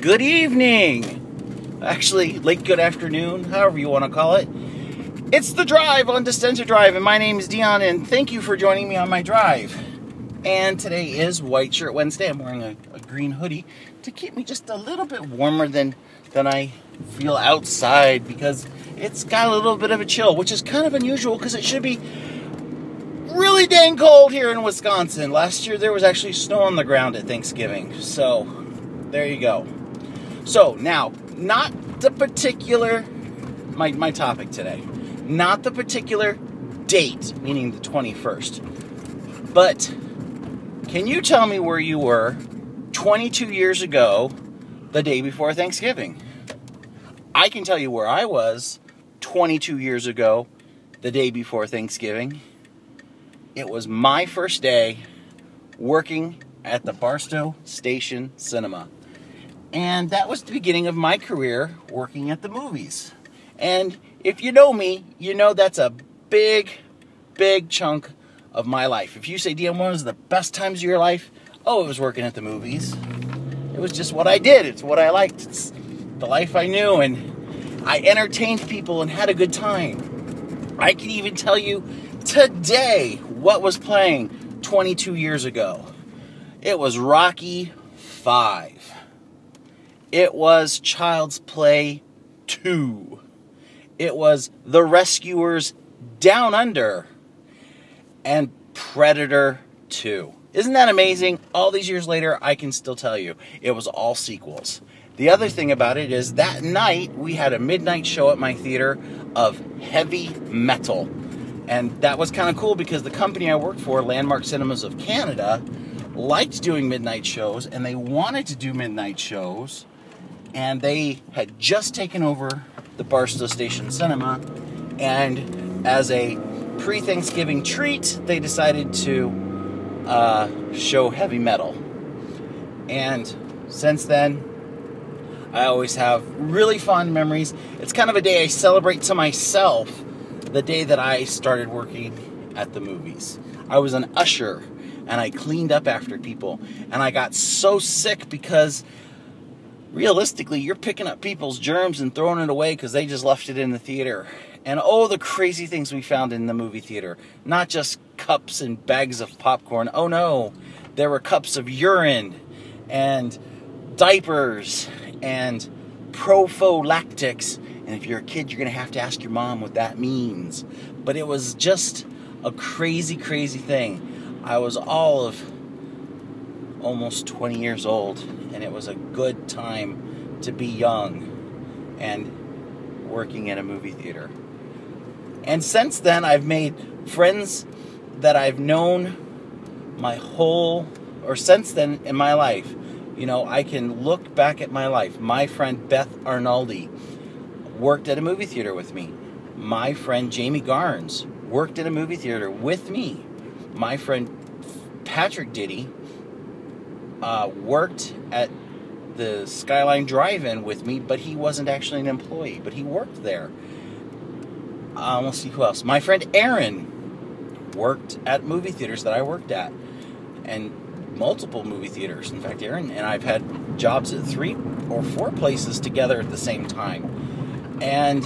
good evening. Actually, late good afternoon, however you want to call it. It's The Drive on Destinta Drive, and my name is Dion, and thank you for joining me on my drive. And today is White Shirt Wednesday. I'm wearing a green hoodie to keep me just a little bit warmer than I feel outside, because it's got a little bit of a chill, which is kind of unusual because it should be really dang cold here in Wisconsin. Last year there was actually snow on the ground at Thanksgiving, so there you go. So now, not the particular, my topic today, not the particular date, meaning the 21st, but can you tell me where you were 22 years ago, the day before Thanksgiving? I can tell you where I was 22 years ago, the day before Thanksgiving. It was my first day working at the Barstow Station Cinema. And that was the beginning of my career working at the movies. And if you know me, you know that's a big, big chunk of my life. If you say, Dion, what was the best times of your life? Oh, it was working at the movies. It was just what I did. It's what I liked. It's the life I knew, and I entertained people and had a good time. I can even tell you today what was playing 22 years ago. It was Rocky 5. It was Child's Play 2. It was The Rescuers Down Under and Predator 2. Isn't that amazing? All these years later, I can still tell you it was all sequels. The other thing about it is that night we had a midnight show at my theater of heavy metal. And that was kind of cool because the company I worked for, Landmark Cinemas of Canada, liked doing midnight shows, and they wanted to do midnight shows, and they had just taken over the Barstow Station Cinema, and as a pre-Thanksgiving treat, they decided to show heavy metal. And since then, I always have really fond memories. It's kind of a day I celebrate to myself, the day that I started working at the movies. I was an usher, and I cleaned up after people, and I got so sick because realistically, you're picking up people's germs and throwing it away because they just left it in the theater. And oh, the crazy things we found in the movie theater. Not just cups and bags of popcorn. Oh no, there were cups of urine and diapers and prophylactics. And if you're a kid, you're going to have to ask your mom what that means. But it was just a crazy, crazy thing. I was all of almost 20 years old, and it was a good time to be young and working in a movie theater. And since then, I've made friends that I've known since then in my life. You know, I can look back at my life. My friend Beth Arnoldi worked at a movie theater with me. My friend Jamie Garnes worked at a movie theater with me. My friend Patrick Diddy worked at the Skyline Drive-In with me, but he wasn't actually an employee, but he worked there. Let's see who else. My friend Aaron worked at movie theaters that I worked at, and multiple movie theaters. In fact, Aaron and I've had jobs at 3 or 4 places together at the same time. And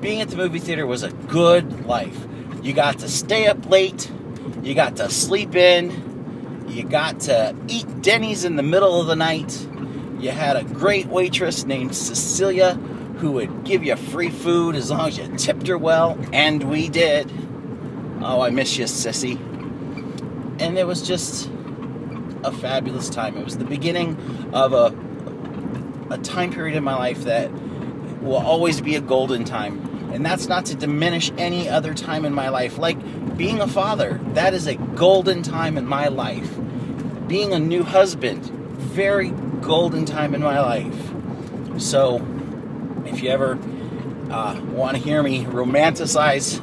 being at the movie theater was a good life. You got to stay up late, you got to sleep in, you got to eat Denny's in the middle of the night, you had a great waitress named Cecilia who would give you free food as long as you tipped her well, and we did. Oh, I miss you, Sissy. And it was just a fabulous time. It was the beginning of a time period in my life that will always be a golden time. And that's not to diminish any other time in my life. Like being a father, that is a golden time in my life. Being a new husband, very golden time in my life. So, if you ever want to hear me romanticize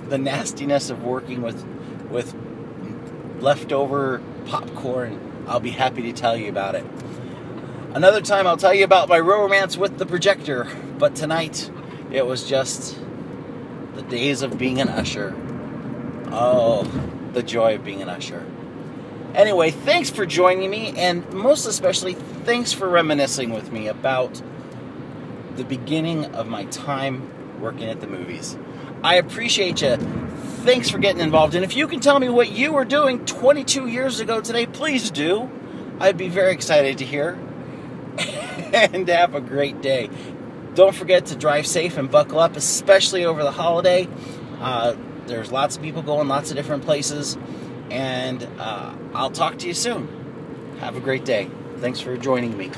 the nastiness of working with leftover popcorn, I'll be happy to tell you about it. Another time I'll tell you about my romance with the projector, but tonight it was just the days of being an usher. Oh, the joy of being an usher. Anyway, thanks for joining me, and most especially, thanks for reminiscing with me about the beginning of my time working at the movies. I appreciate you. Thanks for getting involved. And if you can tell me what you were doing 22 years ago today, please do. I'd be very excited to hear. And have a great day. Don't forget to drive safe and buckle up, especially over the holiday. There's lots of people going lots of different places. And I'll talk to you soon. Have a great day. Thanks for joining me.